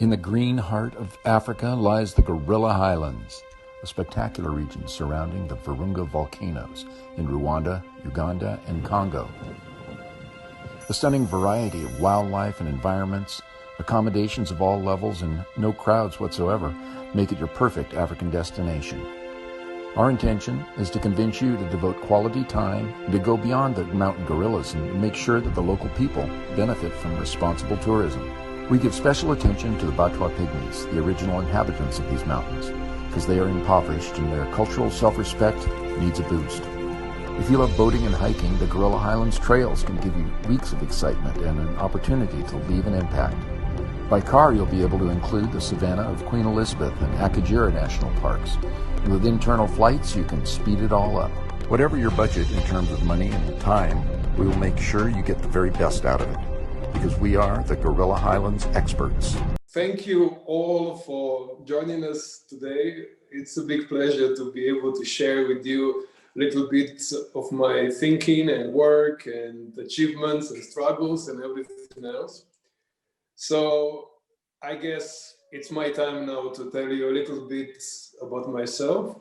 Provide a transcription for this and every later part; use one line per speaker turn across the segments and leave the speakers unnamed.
In the green heart of Africa lies the Gorilla Highlands, a spectacular region surrounding the Virunga volcanoes in Rwanda, Uganda, and Congo. A stunning variety of wildlife and environments, accommodations of all levels, and no crowds whatsoever make it your perfect African destination. Our intention is to convince you to devote quality time and to go beyond the mountain gorillas and make sure that the local people benefit from responsible tourism. We give special attention to the Batwa Pygmies, the original inhabitants of these mountains, because they are impoverished and their cultural self-respect needs a boost. If you love boating and hiking, the Gorilla Highlands trails can give you weeks of excitement and an opportunity to leave an impact. By car, you'll be able to include the savanna of Queen Elizabeth and Akagera National Parks. And with internal flights, you can speed it all up. Whatever your budget in terms of money and time, we will make sure you get the very best out of it, because we are the Gorilla Highlands experts.
Thank you all for joining us today. It's a big pleasure to be able to share with you a little bit of my thinking and work and achievements and struggles and everything else. So I guess it's my time now to tell you a little bit about myself.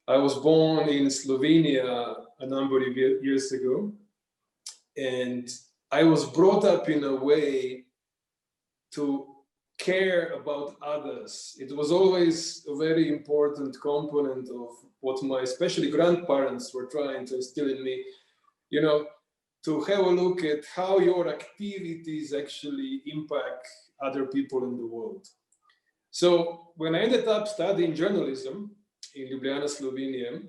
I was born in Slovenia a number of years ago, and I was brought up in a way to care about others. It was always a very important component of what my especially grandparents were trying to instill in me, to have a look at how your activities actually impact other people in the world. So when I ended up studying journalism in Ljubljana, Slovenia,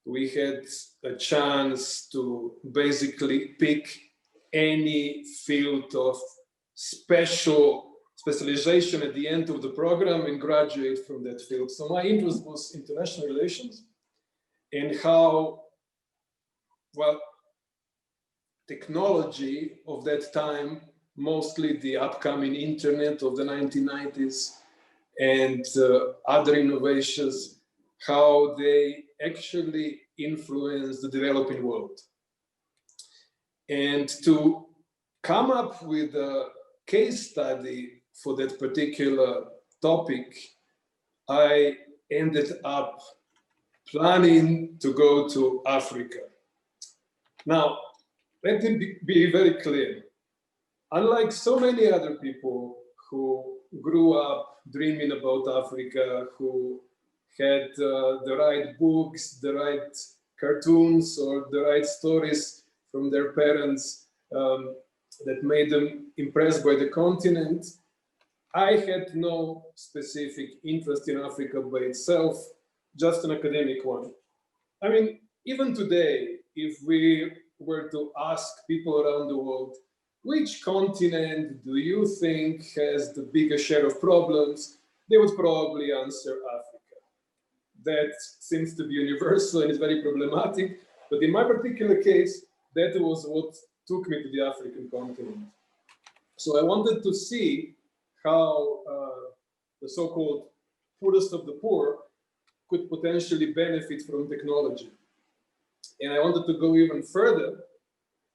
we had a chance to basically pick any field of specialization at the end of the program and graduate from that field. So my interest was international relations and how, technology of that time, mostly the upcoming internet of the 1990s and other innovations, how they actually influence the developing world. And to come up with a case study for that particular topic, I ended up planning to go to Africa. Now, let me be very clear. Unlike so many other people who grew up dreaming about Africa, who had the right books, the right cartoons, or the right stories from their parents that made them impressed by the continent, I had no specific interest in Africa by itself, just an academic one. I mean, even today, if we were to ask people around the world, which continent do you think has the biggest share of problems, they would probably answer Africa. That seems to be universal and is very problematic, but in my particular case, that was what took me to the African continent. So I wanted to see how the so-called poorest of the poor could potentially benefit from technology. And I wanted to go even further.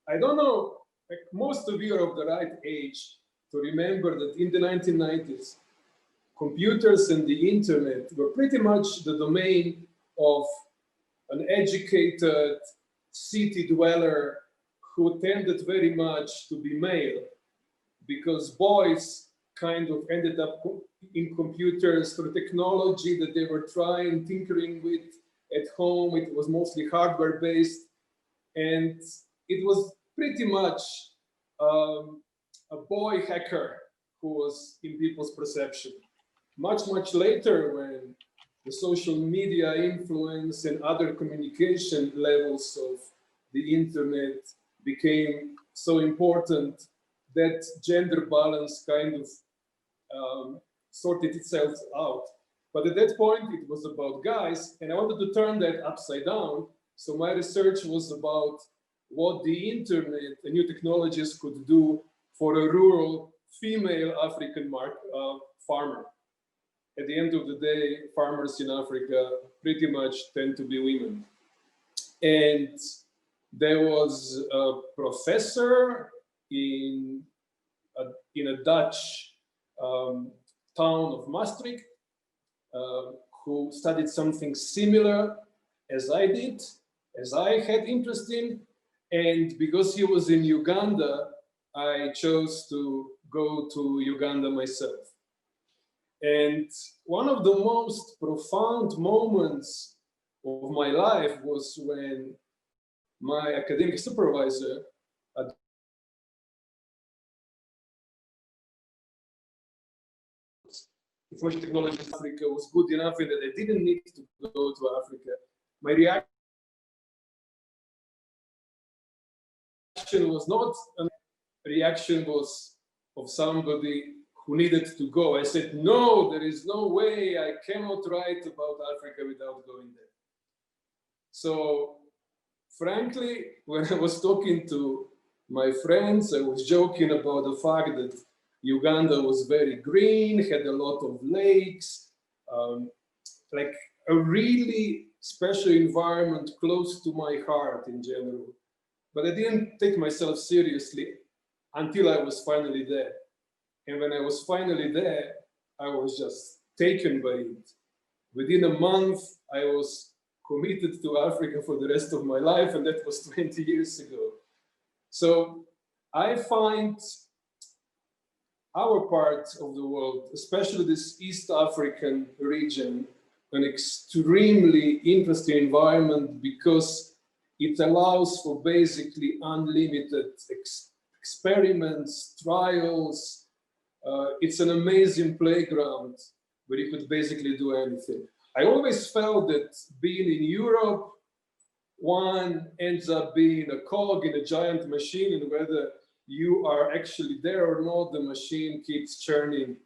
I don't know, like most of you are of the right age to remember that in the 1990s, computers and the internet were pretty much the domain of an educated city dweller who tended very much to be male, because boys kind of ended up in computers through technology that they were tinkering with at home. It was mostly hardware based, and it was pretty much a boy hacker who was in people's perception. Much later, when the social media influence and other communication levels of the internet became so important, that gender balance kind of sorted itself out. But at that point, it was about guys, and I wanted to turn that upside down. So my research was about what the internet and new technologies could do for a rural female African farmer. At the end of the day, farmers in Africa pretty much tend to be women. And there was a professor in a Dutch town of Maastricht, who studied something similar as I did, as I had interest in. And because he was in Uganda, I chose to go to Uganda myself. And one of the most profound moments of my life was when my academic supervisor at information technology in Africa was good enough in that I didn't need to go to Africa. My reaction was not a reaction was of somebody who needed to go. I said, no, there is no way, I cannot write about Africa without going there. So frankly, when I was talking to my friends, I was joking about the fact that Uganda was very green, had a lot of lakes, like a really special environment close to my heart in general. But I didn't take myself seriously until I was finally there. And when I was finally there, I was just taken by it. Within a month, I was committed to Africa for the rest of my life, and that was 20 years ago. So I find our part of the world, especially this East African region, an extremely interesting environment because it allows for basically unlimited experiments, trials. It's an amazing playground where you could basically do anything. I always felt that being in Europe, one ends up being a cog in a giant machine, and whether you are actually there or not, the machine keeps churning,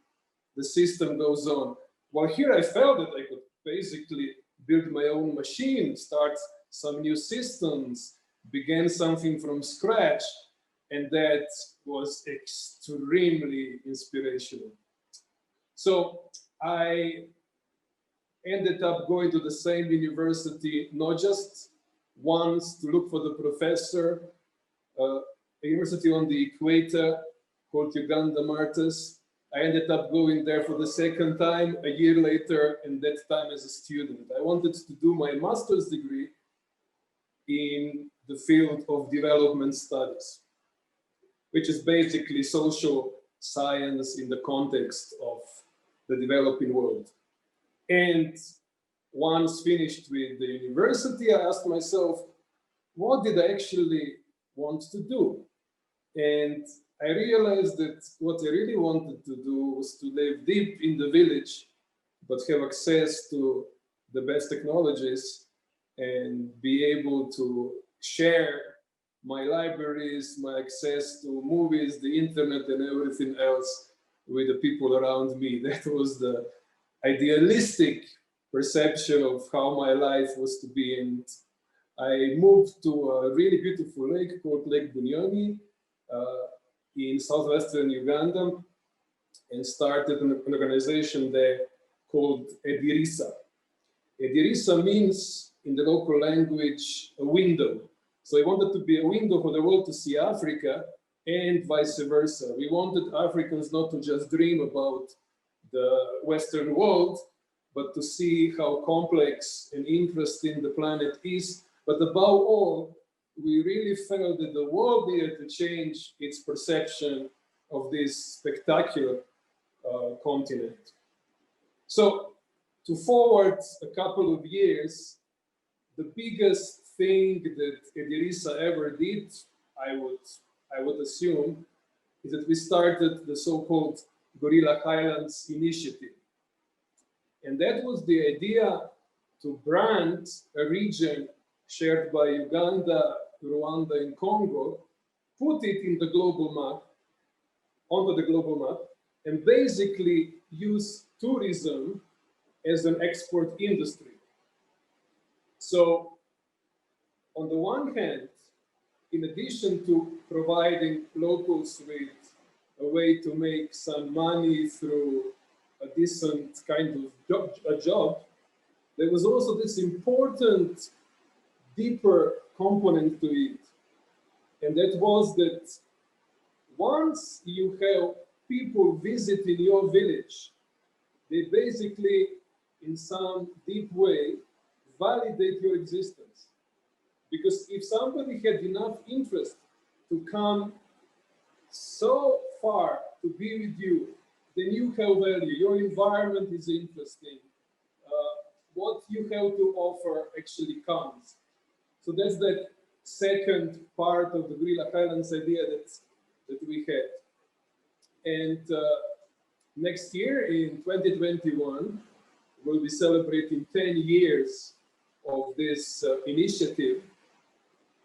the system goes on. While here I felt that I could basically build my own machine, start some new systems, begin something from scratch, and that was extremely inspirational. So I ended up going to the same university, not just once to look for the professor, a university on the equator called Uganda Martyrs. I ended up going there for the second time a year later, and that time as a student. I wanted to do my master's degree in the field of development studies, which is basically social science in the context of the developing world. And once finished with the university, I asked myself, what did I actually want to do? And I realized that what I really wanted to do was to live deep in the village, but have access to the best technologies and be able to share my libraries, my access to movies, the internet, and everything else with the people around me. That was the idealistic perception of how my life was to be. And I moved to a really beautiful lake called Lake Bunyonyi in southwestern Uganda and started an organization there called Edirisa. Edirisa means, in the local language, a window. So we wanted to be a window for the world to see Africa and vice versa. We wanted Africans not to just dream about the Western world, but to see how complex and interesting the planet is. But above all, we really felt that the world needed to change its perception of this spectacular continent. So to forward a couple of years, the biggest thing that Edirisa ever did, I would assume, is that we started the so-called Gorilla Highlands initiative. And that was the idea to brand a region shared by Uganda, Rwanda, and Congo, put it in the global map, onto the global map, and basically use tourism as an export industry. So on the one hand, in addition to providing locals with a way to make some money through a decent kind of job, there was also this important, deeper component to it. And that was that once you have people visiting your village they basically, in some deep way, validate your existence. Because if somebody had enough interest to come so far to be with you, then you have value. Your environment is interesting. What you have to offer actually counts. So that's that second part of the Gorilla Highlands idea that we had. And next year in 2021, we'll be celebrating 10 years of this initiative.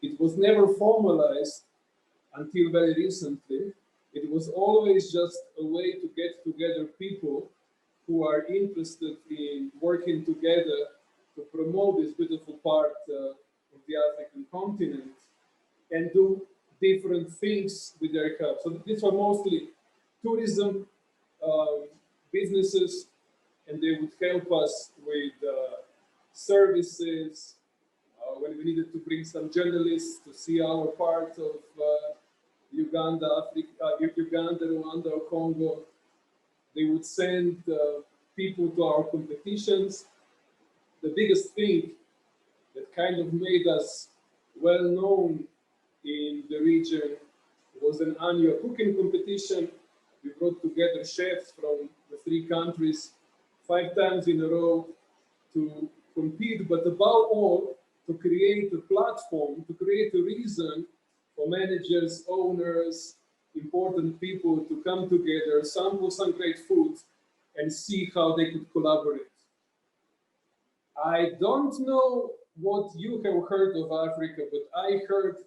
It was never formalized until very recently. It was always just a way to get together people who are interested in working together to promote this beautiful part of the African continent and do different things with their help. So these are mostly tourism businesses, and they would help us with services. When we needed to bring some journalists to see our part of Uganda, Rwanda, or Congo, they would send people to our competitions. The biggest thing that kind of made us well known in the region was an annual cooking competition. We brought together chefs from the 3 countries 5 times in a row to compete, but above all, to create a platform, to create a reason for managers, owners, important people to come together, sample some great food, and see how they could collaborate. I don't know what you have heard of Africa, but I heard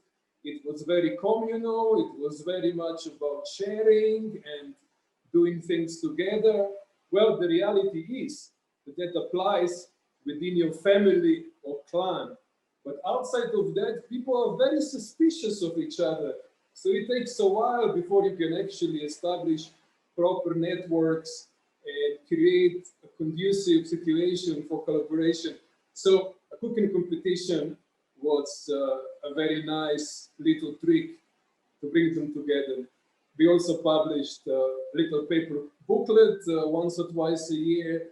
it was very communal, it was very much about sharing and doing things together. Well, the reality is that that applies within your family or clan. But outside of that, people are very suspicious of each other. So it takes a while before you can actually establish proper networks and create a conducive situation for collaboration. So a cooking competition was a very nice little trick to bring them together. We also published a little paper booklet once or twice a year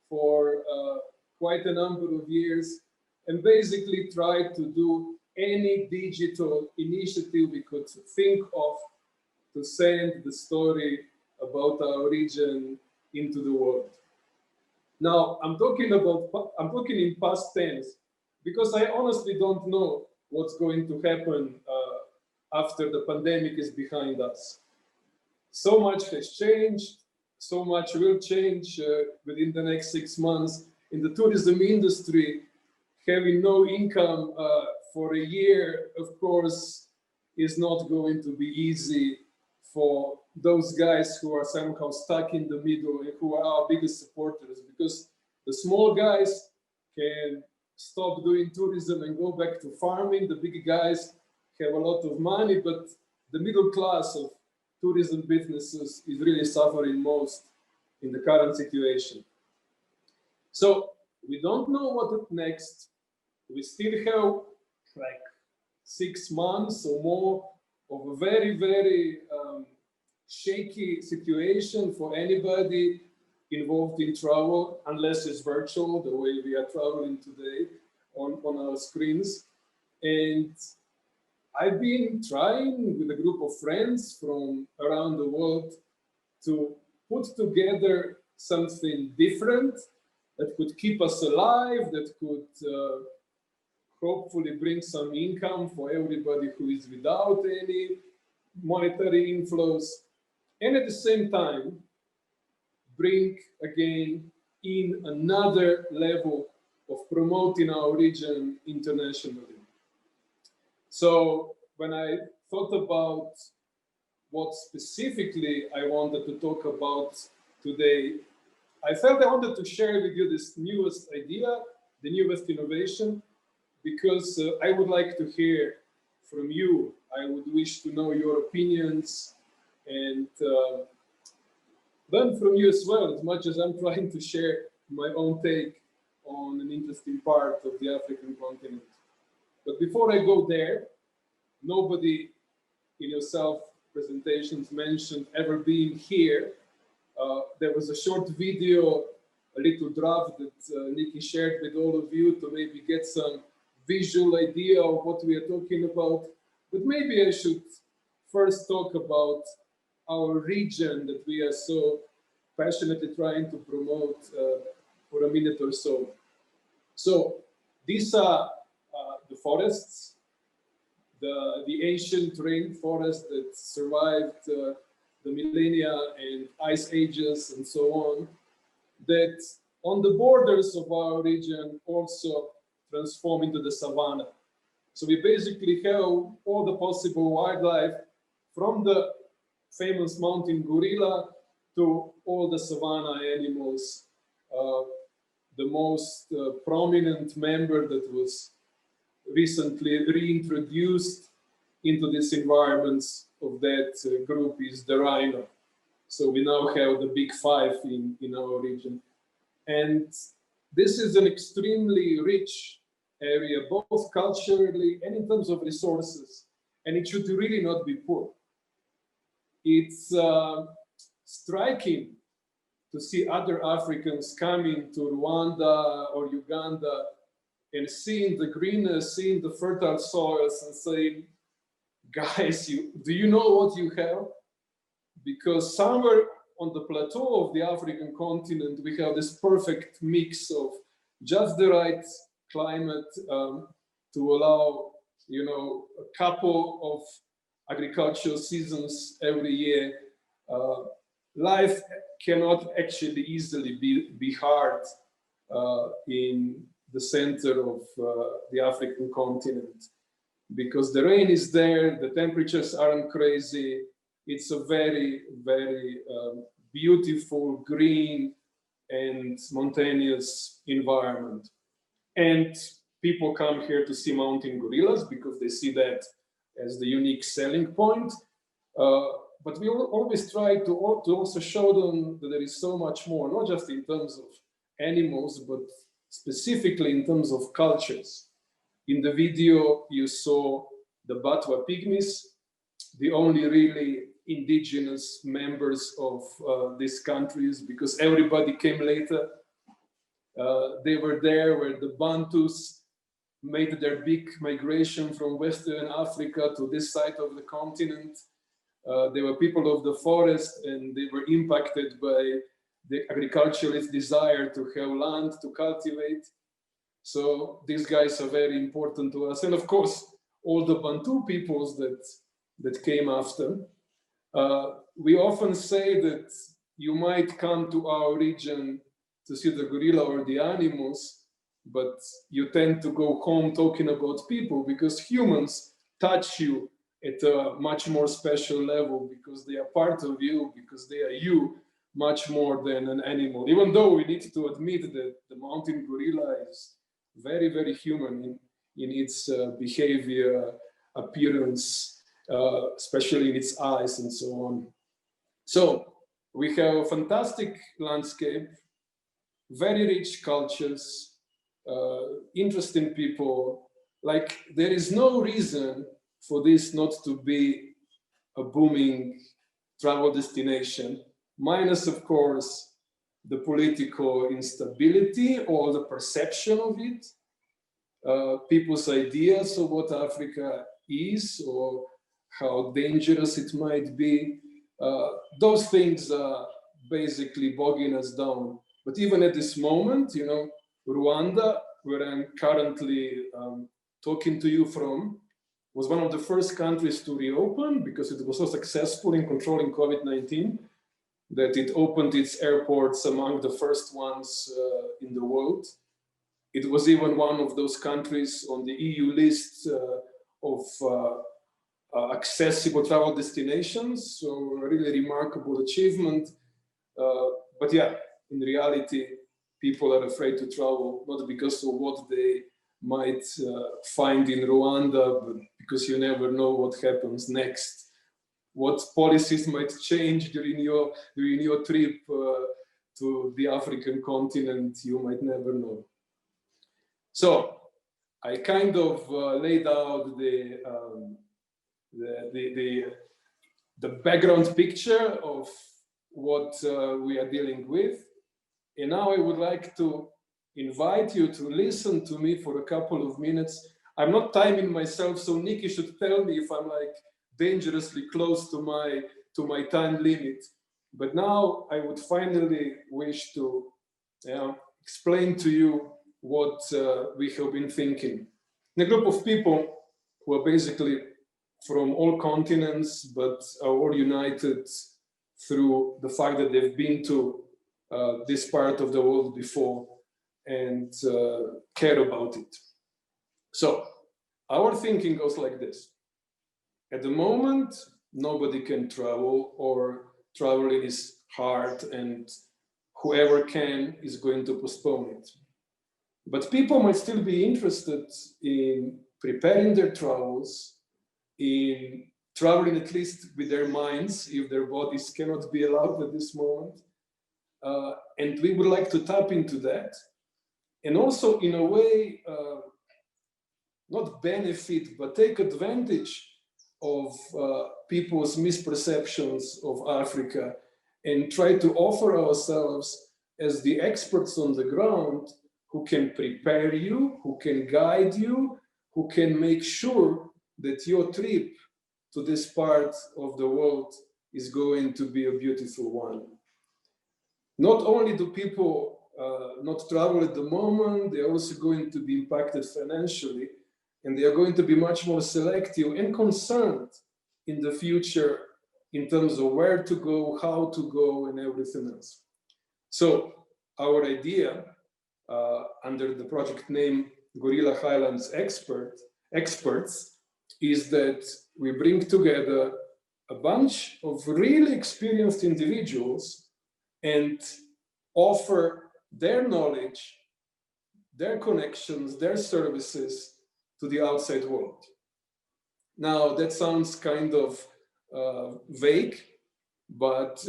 for quite a number of years, and basically tried to do any digital initiative we could think of to send the story about our region into the world. Now, I'm talking in past tense because I honestly don't know what's going to happen after the pandemic is behind us. So much has changed, so much will change within the next 6 months. In the tourism industry, having no income for a year, of course, is not going to be easy for those guys who are somehow stuck in the middle and who are our biggest supporters, because the small guys can stop doing tourism and go back to farming. The big guys have a lot of money, but the middle class of tourism businesses is really suffering most in the current situation. So we don't know what next. We still have like 6 months or more of a very, very shaky situation for anybody involved in travel, unless it's virtual, the way we are traveling today on our screens. And I've been trying with a group of friends from around the world to put together something different that could keep us alive, that could hopefully bring some income for everybody who is without any monetary inflows, and at the same time, bring again in another level of promoting our region internationally. So when I thought about what specifically I wanted to talk about today, I felt I wanted to share with you this newest idea, the newest innovation, because I would like to hear from you. I would wish to know your opinions and learn from you as well, as much as I'm trying to share my own take on an interesting part of the African continent. But before I go there, nobody in your self-presentations mentioned ever being here. There was a short video a little draft that Nikki shared with all of you to maybe get some visual idea of what we are talking about. But maybe I should first talk about our region that we are so passionately trying to promote for a minute or so. So these are the forests, the ancient rainforest that survived the millennia and ice ages and so on, that on the borders of our region also transform into the savanna. So we basically have all the possible wildlife, from the famous mountain gorilla to all the savanna animals. The most prominent member that was recently reintroduced into these environments of that group is the rhino. So we now have the big five in our region. And this is an extremely rich area, both culturally and in terms of resources. And it should really not be poor. It's striking to see other Africans coming to Rwanda or Uganda and seeing the greenness, seeing the fertile soils and saying, guys, do you know what you have? Because somewhere on the plateau of the African continent, we have this perfect mix of just the right climate to allow, a couple of agricultural seasons every year. Life cannot actually easily be hard in the center of the African continent, because the rain is there, the temperatures aren't crazy. It's a very, very beautiful, green and mountainous environment. And people come here to see mountain gorillas because they see that as the unique selling point. But we always try to also show them that there is so much more, not just in terms of animals, but specifically in terms of cultures. In the video, you saw the Batwa pygmies, the only really indigenous members of these countries, because everybody came later. They were there where the Bantus made their big migration from Western Africa to this side of the continent. They were people of the forest, and they were impacted by the agriculturalist desire to have land to cultivate. So these guys are very important to us. And of course, all the Bantu peoples that came after. We often say that you might come to our region to see the gorilla or the animals, but you tend to go home talking about people, because humans touch you at a much more special level, because they are part of you, because they are you much more than an animal. Even though we need to admit that the mountain gorilla is very, very human in its behavior, appearance, especially in its eyes and so on. So we have a fantastic landscape, very rich cultures, interesting people. Like, there is no reason for this not to be a booming travel destination, minus, of course, the political instability or the perception of it, people's ideas of what Africa is or how dangerous it might be. Those things are basically bogging us down. But even at this moment, Rwanda, where I'm currently talking to you from, was one of the first countries to reopen because it was so successful in controlling COVID-19 that it opened its airports among the first ones in the world. It was even one of those countries on the EU list of accessible travel destinations. So a really remarkable achievement. But yeah, in reality, people are afraid to travel, not because of what they might find in Rwanda, but because you never know what happens next. What policies might change during your trip to the African continent, you might never know. So I kind of laid out the background picture of what we are dealing with. And now I would like to invite you to listen to me for a couple of minutes. I'm not timing myself, so Nikki should tell me if I'm like dangerously close to my time limit. But now I would finally wish to explain to you what we have been thinking. A group of people who are basically from all continents, but are all united through the fact that they've been to this part of the world before and care about it. So our thinking goes like this. At the moment, nobody can travel, or traveling is hard, and whoever can is going to postpone it. But people might still be interested in preparing their travels, in traveling at least with their minds, if their bodies cannot be allowed at this moment. And we would like to tap into that. And also, in a way, not benefit, but take advantage of people's misperceptions of Africa and try to offer ourselves as the experts on the ground who can prepare you, who can guide you, who can make sure that your trip to this part of the world is going to be a beautiful one. Not only do people not travel at the moment, they're also going to be impacted financially, and they are going to be much more selective and concerned in the future in terms of where to go, how to go, and everything else. So our idea under the project name Gorilla Highlands Experts is that we bring together a bunch of really experienced individuals and offer their knowledge, their connections, their services to the outside world. Now, that sounds kind of vague, but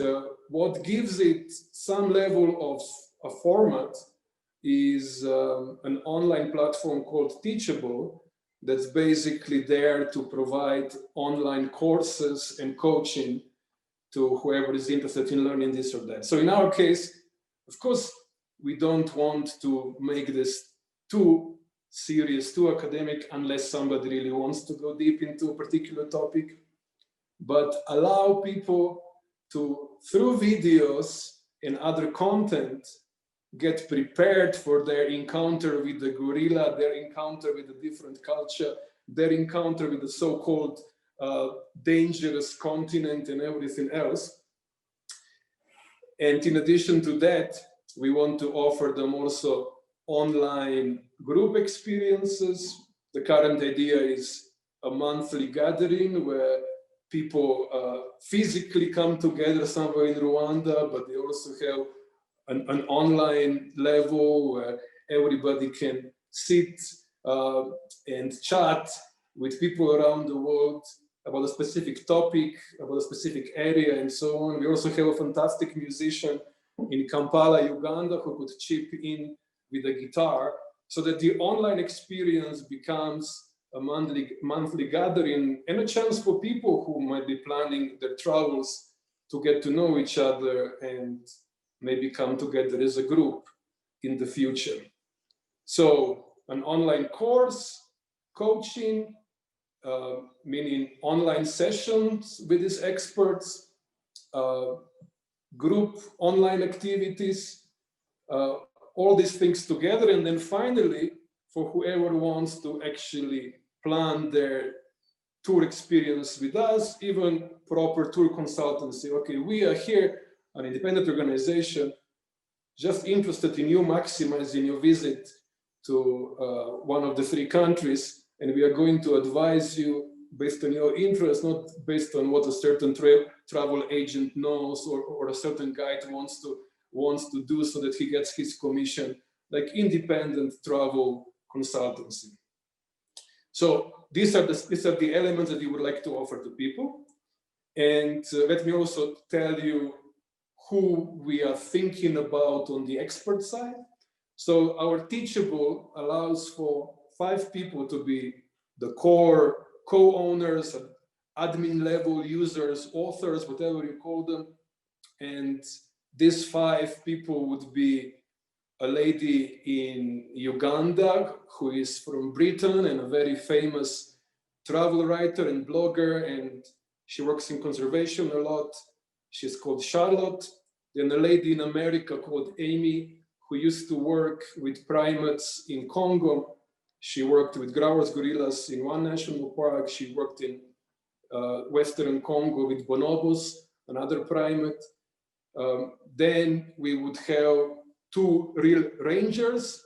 what gives it some level of a format is an online platform called Teachable that's basically there to provide online courses and coaching to whoever is interested in learning this or that. So in our case, of course, we don't want to make this too serious, too academic, unless somebody really wants to go deep into a particular topic, but allow people to, through videos and other content, get prepared for their encounter with the gorilla, their encounter with a different culture, their encounter with the so-called dangerous continent and everything else. And in addition to that, we want to offer them also online group experiences. The current idea is a monthly gathering where people physically come together somewhere in Rwanda, but they also have an online level where everybody can sit and chat with people around the world about a specific topic, about a specific area, and so on. We also have a fantastic musician in Kampala, Uganda, who could chip in with a guitar, so that the online experience becomes a monthly gathering and a chance for people who might be planning their travels to get to know each other and maybe come together as a group in the future. So an online course, coaching, meaning online sessions with these experts, group online activities, all these things together. And then finally, for whoever wants to actually plan their tour experience with us, even proper tour consultancy. Okay, we are here, an independent organization, just interested in you maximizing your visit to one of the 3 countries, and we are going to advise you based on your interest, not based on what a certain travel agent knows or a certain guide wants to do so that he gets his commission, like independent travel consultancy. So these are the elements that we would like to offer to people. And let me also tell you who we are thinking about on the expert side. So our Teachable allows for 5 people to be the core co-owners, admin level users, authors, whatever you call them. And these 5 people would be a lady in Uganda who is from Britain and a very famous travel writer and blogger, and she works in conservation a lot. She's called Charlotte. Then a lady in America called Amy, who used to work with primates in Congo. She worked with growers gorillas in one national park. She worked in Western Congo with bonobos, another primate. Then we would have 2 real rangers,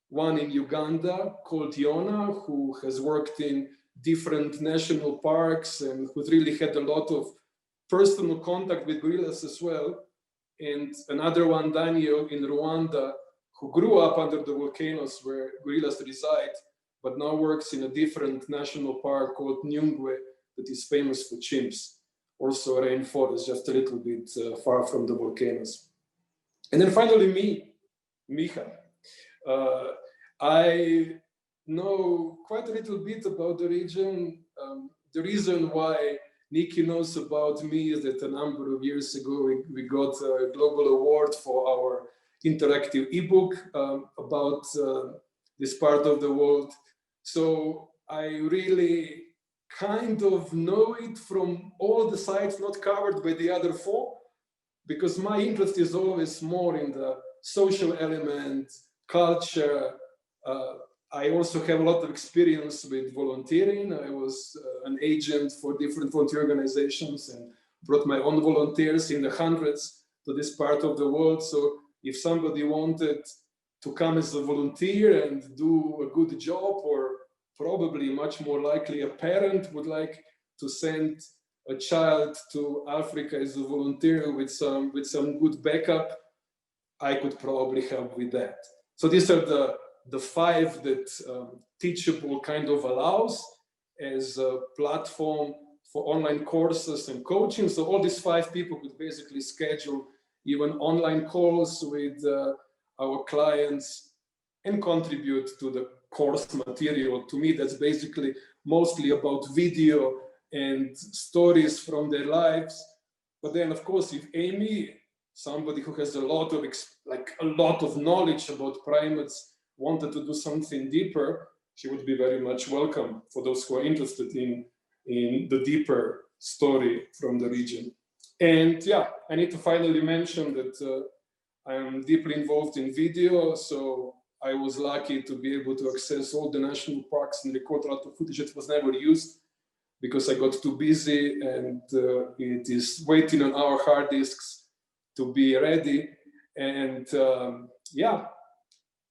one in Uganda called Yona, who has worked in different national parks and who's really had a lot of personal contact with gorillas as well. And another one, Daniel, in Rwanda, who grew up under the volcanoes where gorillas reside, but now works in a different national park called Nyungwe that is famous for chimps. Also a rainforest, just a little bit far from the volcanoes. And then finally me, Miha. I know quite a little bit about the region. The reason why Nikki knows about me is that a number of years ago, we got a global award for our interactive ebook about this part of the world. So I really kind of know it from all the sites not covered by the other 4, because my interest is always more in the social element, culture. I also have a lot of experience with volunteering. I was an agent for different volunteer organizations and brought my own volunteers in the hundreds to this part of the world. So if somebody wanted to come as a volunteer and do a good job, or probably much more likely a parent would like to send a child to Africa as a volunteer with some good backup, I could probably help with that. So these are the 5 that Teachable kind of allows as a platform for online courses and coaching. So all these 5 people could basically schedule even online calls with our clients and contribute to the course material. To me, that's basically mostly about video and stories from their lives. But then, of course, if Amy, somebody who has a lot of knowledge about primates, wanted to do something deeper, she would be very much welcome for those who are interested in the deeper story from the region. And yeah, I need to finally mention that I am deeply involved in video, so I was lucky to be able to access all the national parks and record a lot of footage that was never used because I got too busy, and it is waiting on our hard disks to be ready. And yeah,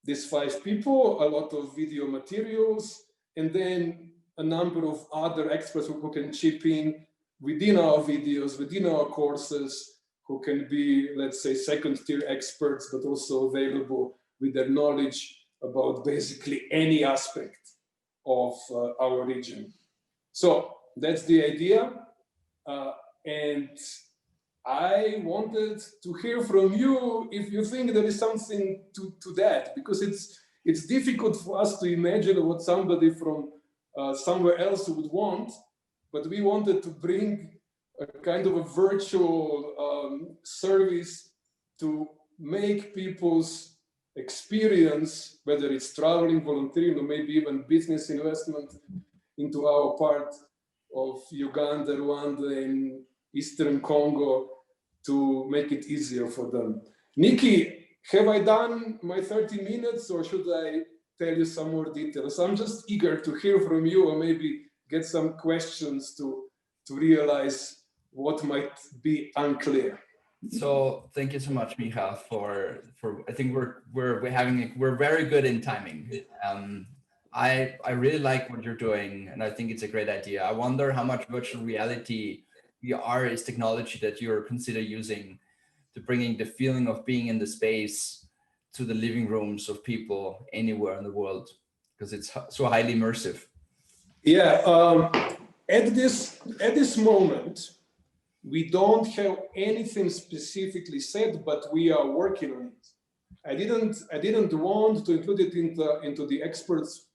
these 5 people, a lot of video materials, and then a number of other experts who can chip in within our videos, within our courses, who can be, let's say, second-tier experts, but also available with their knowledge about basically any aspect of our region. So that's the idea. And I wanted to hear from you if you think there is something to that, because it's difficult for us to imagine what somebody from somewhere else would want, but we wanted to bring a kind of a virtual service to make people's experience, whether it's traveling, volunteering, or maybe even business investment into our part of Uganda, Rwanda, and Eastern Congo, to make it easier for them. Nikki, have I done my 30 minutes, or should I tell you some more details? I'm just eager to hear from you, or maybe get some questions to realize what might be unclear.
So thank you so much, Miha, for I think we're very good in timing. I really like what you're doing, and I think it's a great idea. I wonder how much virtual reality VR is technology that you're consider using to bringing the feeling of being in the space to the living rooms of people anywhere in the world, because it's so highly immersive.
Yeah, at this moment, we don't have anything specifically said, but we are working on it. I didn't want to include it into the experts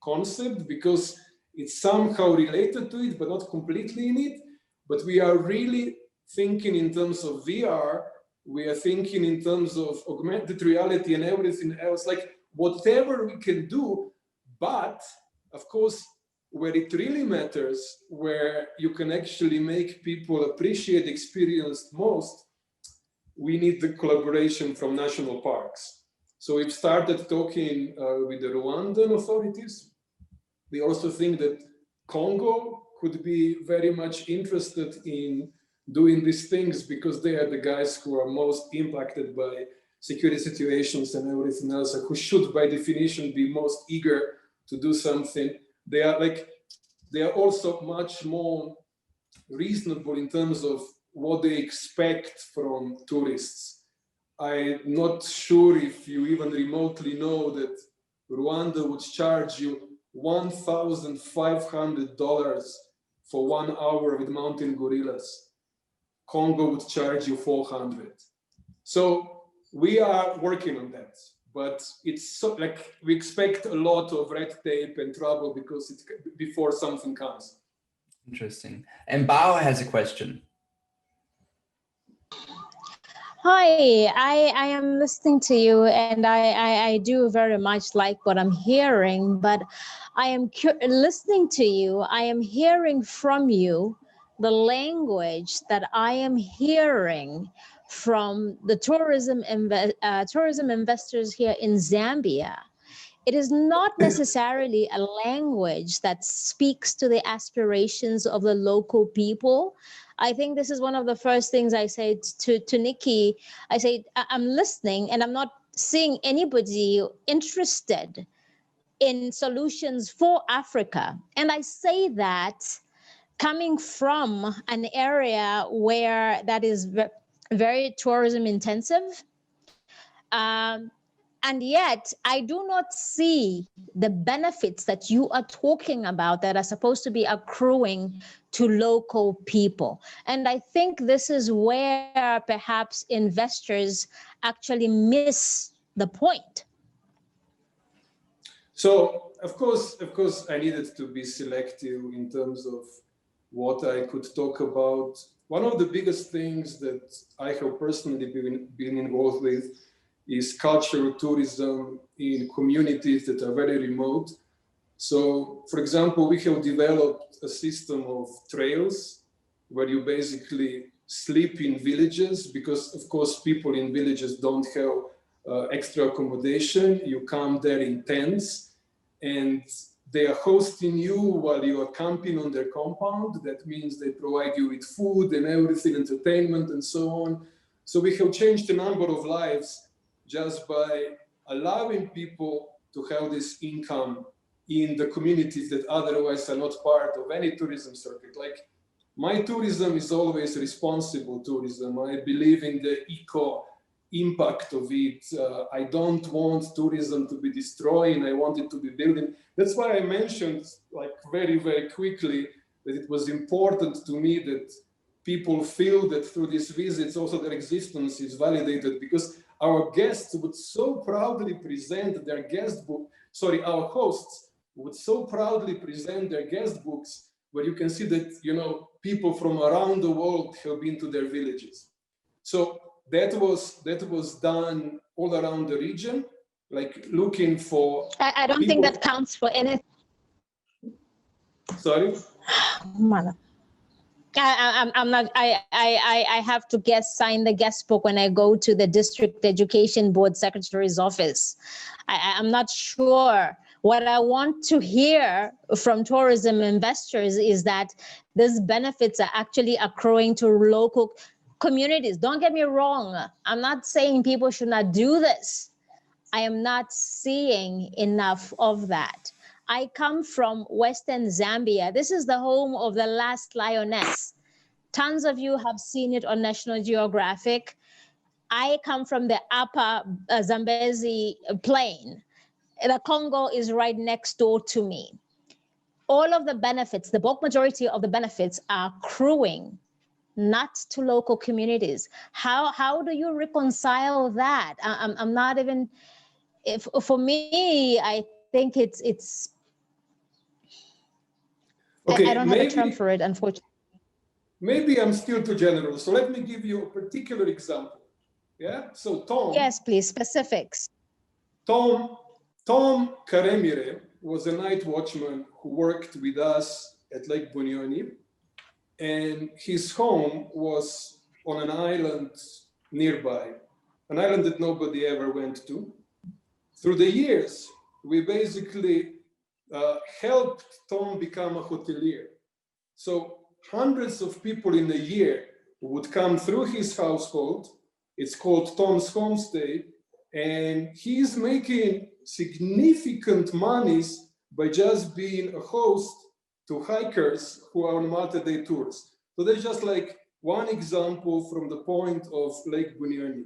concept because it's somehow related to it, but not completely in it. But we are really thinking in terms of VR We are thinking in terms of augmented reality and everything else, like whatever we can do. But of course, where it really matters, where you can actually make people appreciate the experience most, we need the collaboration from national parks. So we've started talking with the Rwandan authorities. We also think that Congo could be very much interested in doing these things because they are the guys who are most impacted by security situations and everything else, and who should by definition be most eager to do something. They are also much more reasonable in terms of what they expect from tourists. I'm not sure if you even remotely know that Rwanda would charge you $1,500 for 1 hour with mountain gorillas. Congo would charge you 400. So we are working on that, but it's so, like, we expect a lot of red tape and trouble because before something comes.
Interesting. And Bao has a question.
Hi, I am listening to you, and I do very much like what I'm hearing, but I am listening to you. I am hearing from you the language that I am hearing from the tourism investors here in Zambia. It is not necessarily a language that speaks to the aspirations of the local people. I think this is one of the first things I said to Nikki. I said, I'm listening and I'm not seeing anybody interested in solutions for Africa. And I say that coming from an area where that is very tourism intensive. And yet, I do not see the benefits that you are talking about that are supposed to be accruing to local people. And I think this is where perhaps investors actually miss the point.
So, of course, I needed to be selective in terms of what I could talk about. One of the biggest things that I have personally been involved with is cultural tourism in communities that are very remote. So, for example, we have developed a system of trails where you basically sleep in villages because, of course, people in villages don't have extra accommodation. You come there in tents and they are hosting you while you are camping on their compound. That means they provide you with food and everything, entertainment and so on. So we have changed a number of lives just by allowing people to have this income in the communities that otherwise are not part of any tourism circuit. Like, my tourism is always responsible tourism. I believe in the eco impact of it. I don't want tourism to be destroying. I want it to be building. That's why I mentioned, like, very, very quickly that it was important to me that people feel that through these visits also their existence is validated, because our guests would so proudly present their guest book, our hosts would so proudly present their guest books where you can see that, you know, people from around the world have been to their villages. So that was done all around the region, like looking for
I don't think that counts for anything.
Sorry?
I'm not. I have to sign the guest book when I go to the district education board secretary's office. I'm not sure. What I want to hear from tourism investors is that these benefits are actually accruing to local communities. Don't get me wrong. I'm not saying people should not do this. I am not seeing enough of that. I come from Western Zambia. This is the home of the last lioness. Tons of you have seen it on National Geographic. I come from the upper Zambezi plain. The Congo is right next door to me. All of the benefits, the bulk majority of the benefits are accruing not to local communities. How do you reconcile that? I'm not even, for me, I think it's
okay,
I don't have a term for it, unfortunately.
Maybe I'm still too general. So let me give you a particular example. Yeah, so Tom.
Yes, please, specifics.
Tom Karemire was a night watchman who worked with us at Lake Bunyoni, and his home was on an island nearby, an island that nobody ever went to. Through the years, we basically helped Tom become a hotelier. So hundreds of people in a year would come through his household. It's called Tom's Homestay, and he's making significant monies by just being a host to hikers who are on multi-day tours. So that's just like one example from the point of Lake Bunyoni.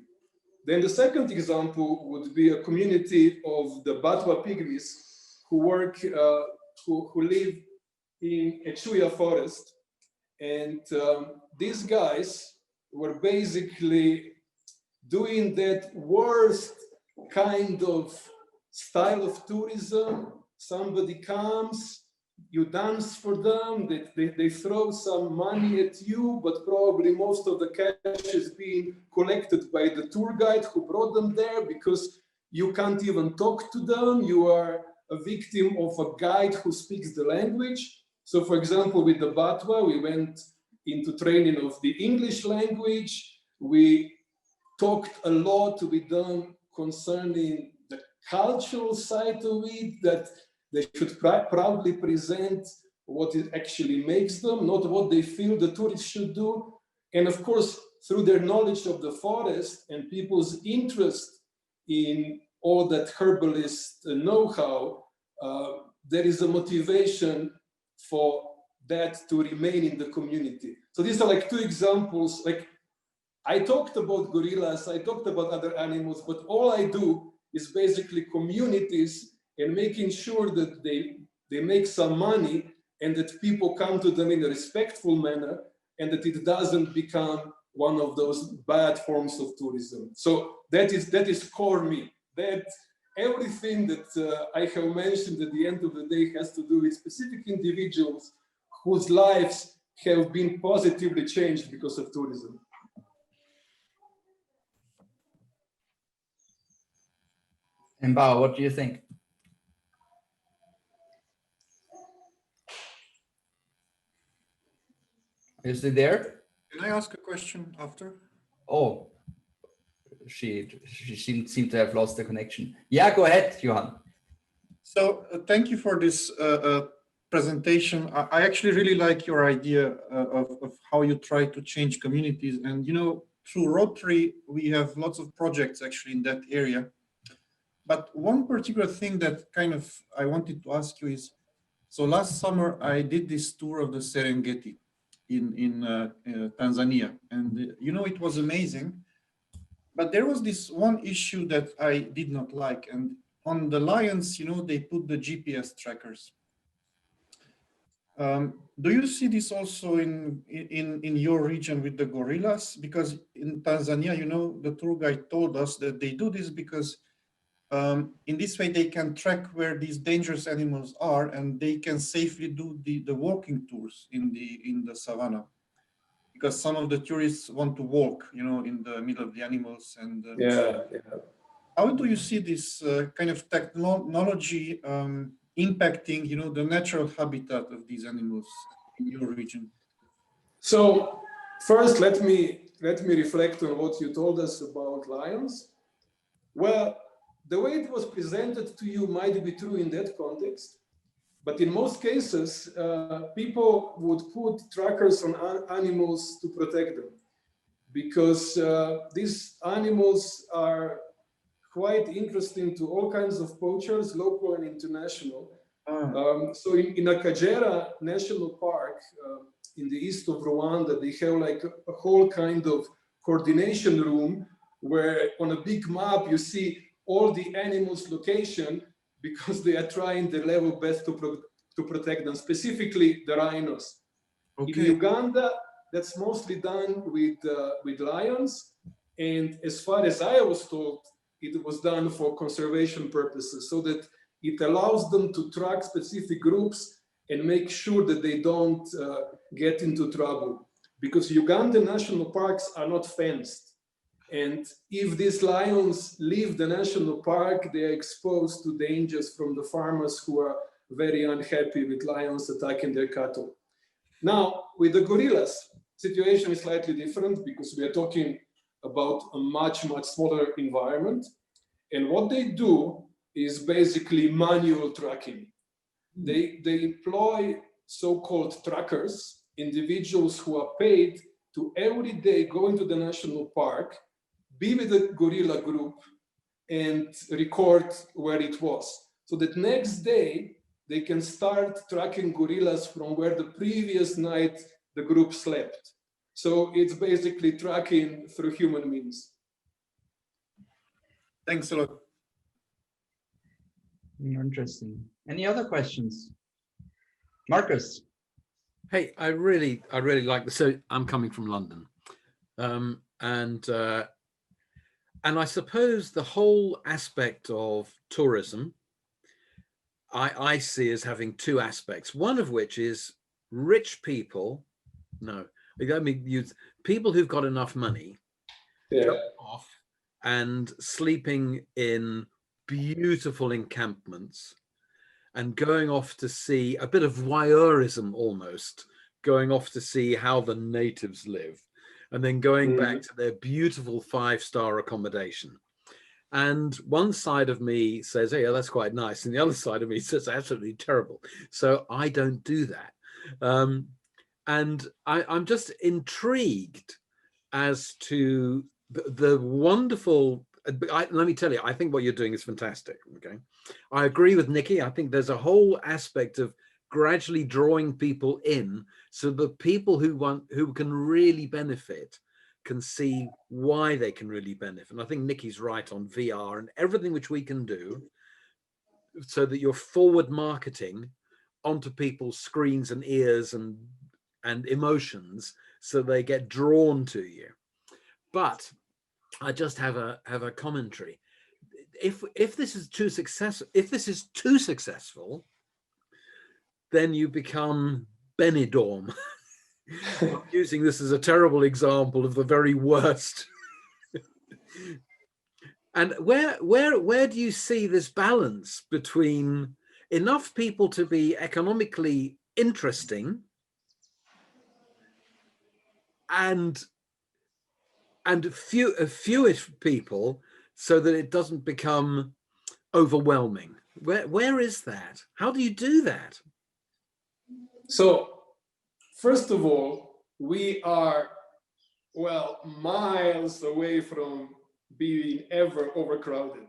Then the second example would be a community of the Batwa Pygmies who work, who live in Echuya forest. And these guys were basically doing that worst kind of style of tourism. Somebody comes, you dance for them, they throw some money at you, but probably most of the cash is being collected by the tour guide who brought them there, because you can't even talk to them. You are a victim of a guide who speaks the language. So for example, with the Batwa, we went into training of the English language. We talked a lot with them concerning the cultural side of it, that they should proudly present what it actually makes them, not what they feel the tourists should do. And of course, through their knowledge of the forest and people's interest in all that herbalist know-how, there is a motivation for that to remain in the community. So these are like two examples. Like, I talked about gorillas, I talked about other animals, but all I do is basically communities and making sure that they make some money and that people come to them in a respectful manner, and that it doesn't become one of those bad forms of tourism. So that is core me. That everything that I have mentioned at the end of the day has to do with specific individuals whose lives have been positively changed because of tourism.
And Bao, what do you think? Is it there?
Can I ask a question after?
Oh, she seemed to have lost the connection. Yeah, go ahead, Johan.
So thank you for this presentation. I actually really like your idea of how you try to change communities. And, you know, through Rotary, we have lots of projects actually in that area. But one particular thing that kind of I wanted to ask you is, so last summer I did this tour of the Serengeti in Tanzania, and you know, it was amazing. But there was this one issue that I did not like, and on the lions, you know, they put the GPS trackers. Do you see this also in your region with the gorillas? Because in Tanzania, you know, the tour guide told us that they do this because in this way they can track where these dangerous animals are, and they can safely do the walking tours in the savannah. Because some of the tourists want to walk, you know, in the middle of the animals. And
Yeah.
how do you see this kind of technology impacting, you know, the natural habitat of these animals in your region?
So first, let me reflect on what you told us about lions. Well, the way it was presented to you might be true in that context, but in most cases, people would put trackers on animals to protect them, because these animals are quite interesting to all kinds of poachers, local and international. So in Akagera National Park, in the east of Rwanda, they have like a whole kind of coordination room where on a big map you see all the animals' location, because they are trying their level best to protect them, specifically the rhinos. Okay. In Uganda, that's mostly done with lions, and as far as I was told, it was done for conservation purposes, so that it allows them to track specific groups and make sure that they don't get into trouble. Because Ugandan national parks are not fenced. And if these lions leave the national park, they are exposed to dangers from the farmers who are very unhappy with lions attacking their cattle. Now, with the gorillas, situation is slightly different because we are talking about a much, much smaller environment. And what they do is basically manual tracking. They employ so-called trackers, individuals who are paid to every day go into the national park, be with the gorilla group, and record where it was. So that next day, they can start tracking gorillas from where the previous night the group slept. So it's basically tracking through human means.
Thanks a lot.
Interesting. Any other questions? Marcus.
Hey, I really like this. So I'm coming from London, and I suppose the whole aspect of tourism I see as having two aspects. One of which is rich people. No, I mean people who've got enough money, off and sleeping in beautiful encampments and going off to see a bit of voyeurism almost, going off to see how the natives live and then going back to their beautiful 5-star accommodation. And one side of me says, hey, that's quite nice. And the other side of me says, absolutely terrible. So I don't do that. And I'm just intrigued as to the wonderful, let me tell you, I think what you're doing is fantastic. Okay. I agree with Nikki. I think there's a whole aspect of gradually drawing people in so the people who can really benefit can see why they can really benefit. And I think Nikki's right on VR and everything which we can do so that you're forward marketing onto people's screens and ears and emotions so they get drawn to you. But I just have a commentary. If this is too successful, then you become Benidorm. I'm using this as a terrible example of the very worst. And where do you see this balance between enough people to be economically interesting and fewish people so that it doesn't become overwhelming? Where is that? How do you do that?
So, first of all, we are, well, miles away from being ever overcrowded.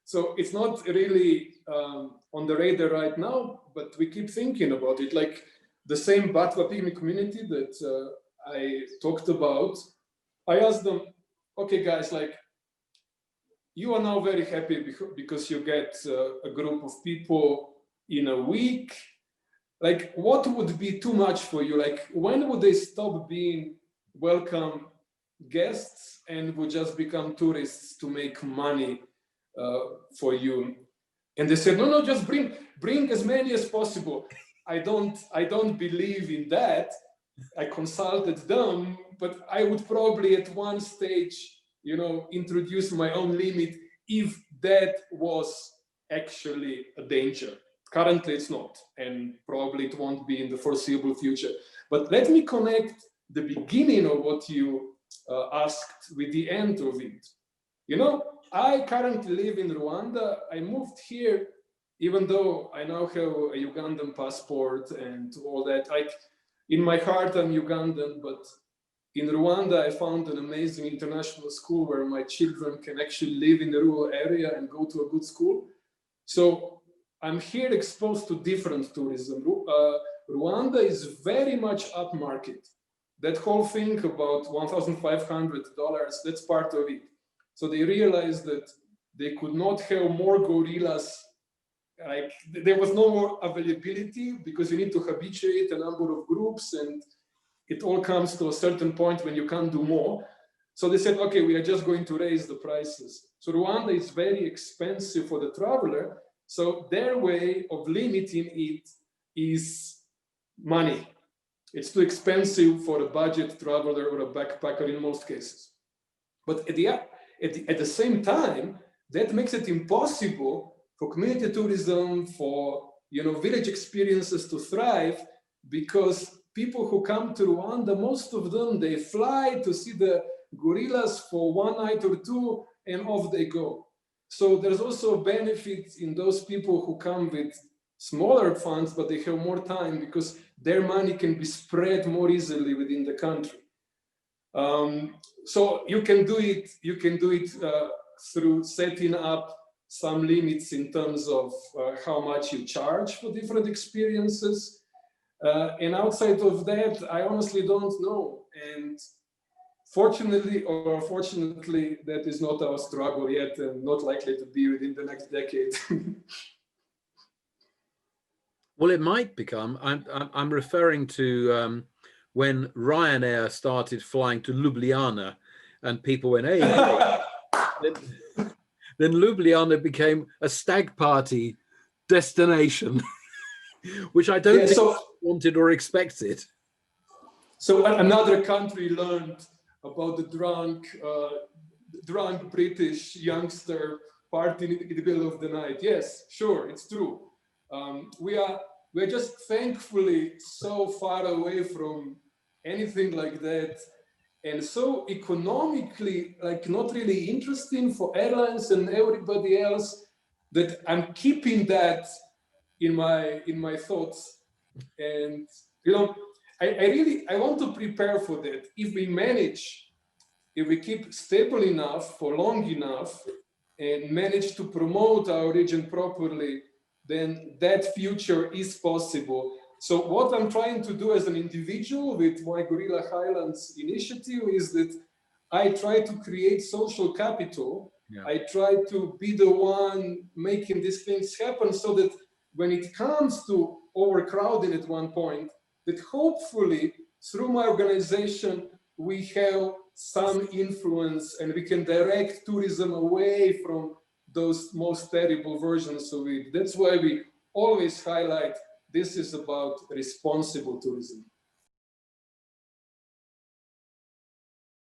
So it's not really on the radar right now, but we keep thinking about it. Like the same Batwa Pygmy community that I talked about, I asked them, okay, guys, like you are now very happy because you get a group of people in a week. Like, what would be too much for you? Like, when would they stop being welcome guests and would just become tourists to make money for you? And they said, no, just bring as many as possible. I don't believe in that. I consulted them, but I would probably at one stage, introduce my own limit if that was actually a danger. Currently, it's not, and probably it won't be in the foreseeable future. But let me connect the beginning of what you asked with the end of it. I currently live in Rwanda. I moved here, even though I now have a Ugandan passport and all that. In my heart, I'm Ugandan, but in Rwanda, I found an amazing international school where my children can actually live in the rural area and go to a good school. So I'm here exposed to different tourism. Rwanda is very much upmarket. That whole thing about $1,500, that's part of it. So they realized that they could not have more gorillas. Like there was no more availability because you need to habituate a number of groups and it all comes to a certain point when you can't do more. So they said, okay, we are just going to raise the prices. So Rwanda is very expensive for the traveler. So their way of limiting it is money. It's too expensive for a budget traveler or a backpacker in most cases. But at the same time, that makes it impossible for community tourism, for village experiences to thrive, because people who come to Rwanda, most of them, they fly to see the gorillas for one night or two, and off they go. So there's also a benefit in those people who come with smaller funds, but they have more time because their money can be spread more easily within the country. So you can do it. You can do it through setting up some limits in terms of how much you charge for different experiences. And outside of that, I honestly don't know. And fortunately or unfortunately, that is not our struggle yet, and not likely to be within the next decade.
Well, it might become. I'm referring to when Ryanair started flying to Ljubljana, and people went, "Hey!" then Ljubljana became a stag party destination, which I don't think wanted or expected.
So another country learned about the drunk British youngster partying in the middle of the night. Yes, sure, it's true. We're just thankfully so far away from anything like that, and so economically, like, not really interesting for airlines and everybody else, that I'm keeping that in my thoughts. And I want to prepare for that. If we keep stable enough for long enough and manage to promote our region properly, then that future is possible. So what I'm trying to do as an individual with my Gorilla Highlands initiative is that I try to create social capital. Yeah. I try to be the one making these things happen, so that when it comes to overcrowding at one point, that hopefully through my organization, we have some influence and we can direct tourism away from those most terrible versions of it. That's why we always highlight this is about responsible tourism.